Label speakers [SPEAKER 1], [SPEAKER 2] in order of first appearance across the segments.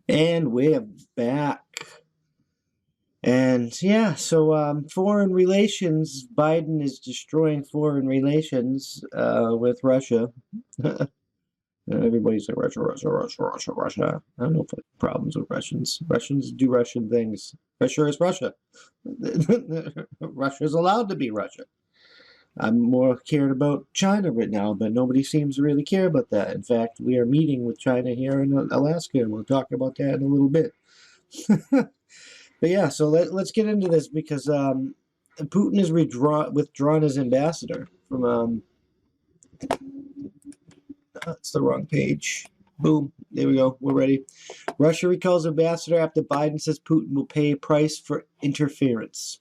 [SPEAKER 1] And we're back. And yeah, so foreign relations, Biden is destroying foreign relations with Russia. Everybody's like Russia, Russia, Russia, Russia, Russia. I don't know if I have problems with Russians. Russians do Russian things. Russia is Russia. Russia is allowed to be Russia. I'm more cared about China right now, but nobody seems to really care about that. In fact, we are meeting with China here in Alaska, and we'll talk about that in a little bit. But yeah, so let's get into this because Putin has withdrawn his ambassador from. That's the wrong page. Boom. There we go. We're ready. Russia recalls ambassador after Biden says Putin will pay a price for interference.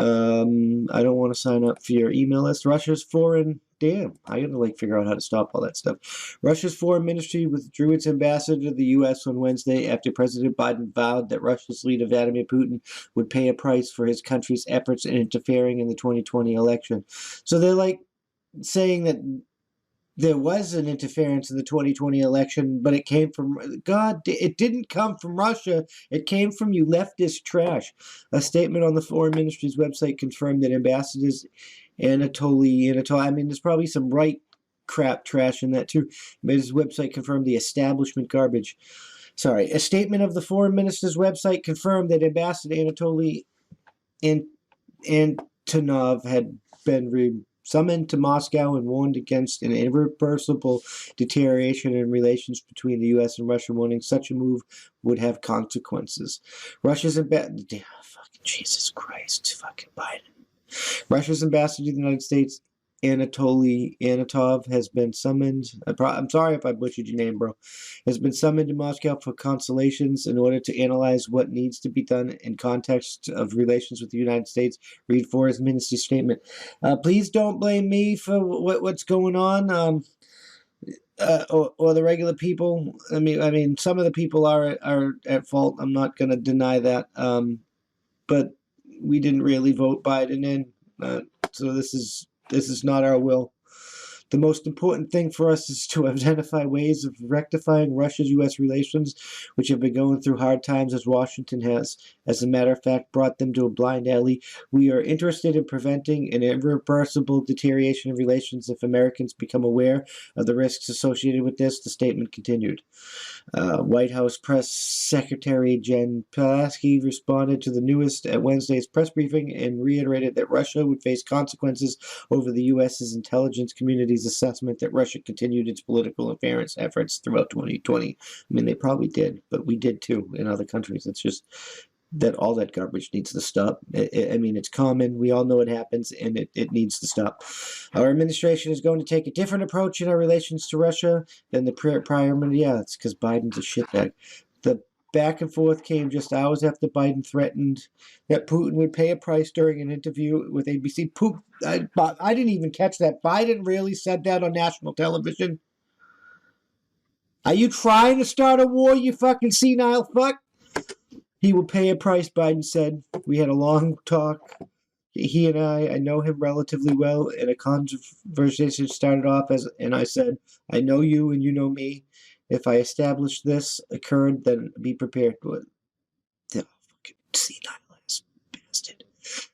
[SPEAKER 1] I don't want to sign up for your email list. Russia's foreign. Damn, I gotta figure out how to stop all that stuff. Russia's foreign ministry withdrew its ambassador to the U.S. on Wednesday after President Biden vowed that Russia's leader Vladimir Putin would pay a price for his country's efforts in interfering in the 2020 election. So they're saying that there was an interference in the 2020 election, but it came from God. It didn't come from Russia. It came from you leftist trash. A statement on the foreign ministry's website confirmed that ambassadors Anatoly. I mean, there's probably some right crap trash in that too. But his website confirmed the establishment garbage. Sorry, a statement of the foreign minister's website confirmed that Ambassador Anatoly Antonov had been summoned to Moscow and warned against an irreversible deterioration in relations between the U.S. and Russia, warning such a move would have consequences. Russia's fucking Jesus Christ, fucking Biden. Russia's ambassador to the United States, Anatoly Anatov, has been summoned. I'm sorry if I butchered your name, bro. Has been summoned to Moscow for consultations in order to analyze what needs to be done in context of relations with the United States. Read for his ministry statement. Please don't blame me for what's going on. Or the regular people. I mean, some of the people are at fault. I'm not going to deny that. But we didn't really vote Biden in, so this is not our will. The most important thing for us is to identify ways of rectifying Russia-U.S. relations, which have been going through hard times as Washington has, as a matter of fact, brought them to a blind alley. We are interested in preventing an irreversible deterioration of relations if Americans become aware of the risks associated with this, the statement continued. White House Press Secretary Jen Psaki responded to the newest at Wednesday's press briefing and reiterated that Russia would face consequences over the U.S.'s intelligence community's assessment that Russia continued its political interference efforts throughout 2020. I mean, they probably did, but we did too in other countries. It's just that all that garbage needs to stop. I mean, it's common. We all know it happens, and it needs to stop. Our administration is going to take a different approach in our relations to Russia than the prior. Yeah, it's because Biden's a shitbag. The back and forth came just hours after Biden threatened that Putin would pay a price during an interview with ABC. I didn't even catch that. Biden really said that on national television? Are you trying to start a war, you fucking senile fuck? He will pay a price, Biden said. We had a long talk. He and I know him relatively well, and a conversation started off and I said, I know you and you know me. If I establish this occurred, then be prepared for it. The fucking senile ass bastard.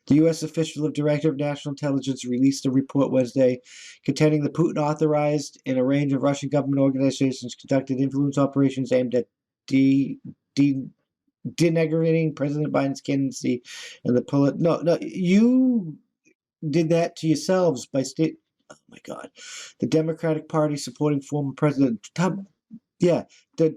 [SPEAKER 1] The U.S. official of Director of National Intelligence released a report Wednesday contending that Putin authorized and a range of Russian government organizations conducted influence operations aimed at denigrating President Biden's candidacy and the no, you did that to yourselves by state. Oh my God, the Democratic Party supporting former President Trump. Yeah, the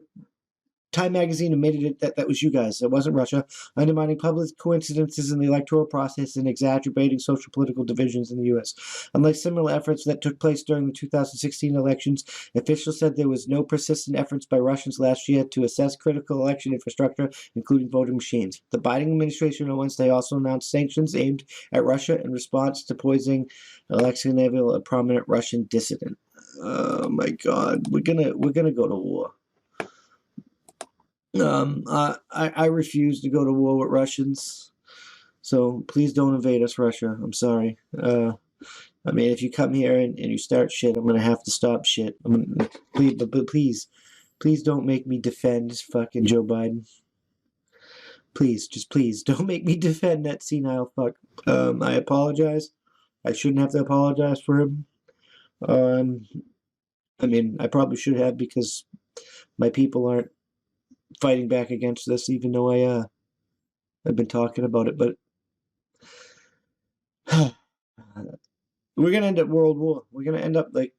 [SPEAKER 1] Time magazine admitted that was you guys. It wasn't Russia. Undermining public coincidences in the electoral process and exacerbating social political divisions in the U.S. Unlike similar efforts that took place during the 2016 elections, officials said there was no persistent efforts by Russians last year to assess critical election infrastructure, including voting machines. The Biden administration on Wednesday also announced sanctions aimed at Russia in response to poisoning Alexei Navalny, a prominent Russian dissident. Oh my God, we're gonna go to war. I refuse to go to war with Russians, so please don't invade us, Russia. I'm sorry. I mean, if you come here and you start shit, I'm gonna have to stop shit. Please, Please don't make me defend fucking Joe Biden. Please, just please, don't make me defend that senile fuck. I apologize. I shouldn't have to apologize for him. I mean, I probably should have because my people aren't fighting back against this, even though I've been talking about it. But we're gonna end up world war. We're gonna end up like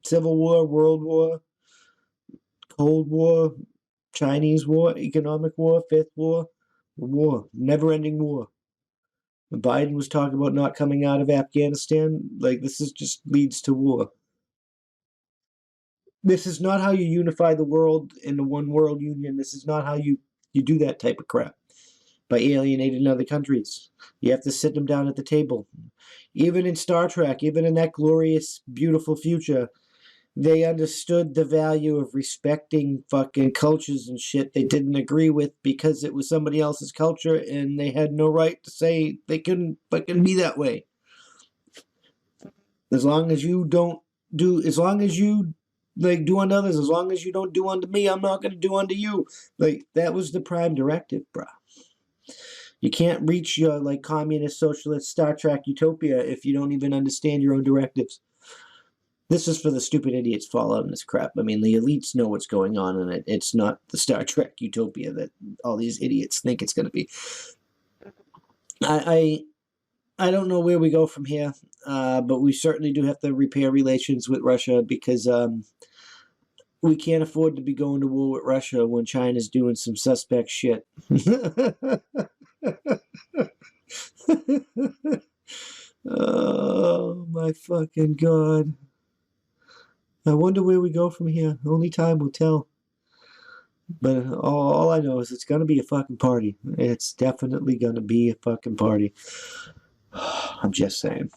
[SPEAKER 1] Civil War, World War, Cold War, Chinese War, Economic War, Fifth War, never-ending war. Biden was talking about not coming out of Afghanistan. Like, this is just leads to war. This is not how you unify the world in the one world union. This is not how you do that type of crap. By alienating other countries. You have to sit them down at the table. Even in Star Trek, even in that glorious, beautiful future, they understood the value of respecting fucking cultures and shit they didn't agree with because it was somebody else's culture and they had no right to say they couldn't fucking be that way. As long as you don't do, as long as you like do unto others, as long as you don't do unto me, I'm not going to do unto you. Like, that was the prime directive, bruh. You can't reach your like communist, socialist, Star Trek utopia if you don't even understand your own directives. This is for the stupid idiots following this crap. I mean, the elites know what's going on in it. It's not the Star Trek utopia that all these idiots think it's going to be. I don't know where we go from here, but we certainly do have to repair relations with Russia because we can't afford to be going to war with Russia when China's doing some suspect shit. Oh, my fucking God. I wonder where we go from here. Only time will tell. But all I know is it's going to be a fucking party. It's definitely going to be a fucking party. I'm just saying.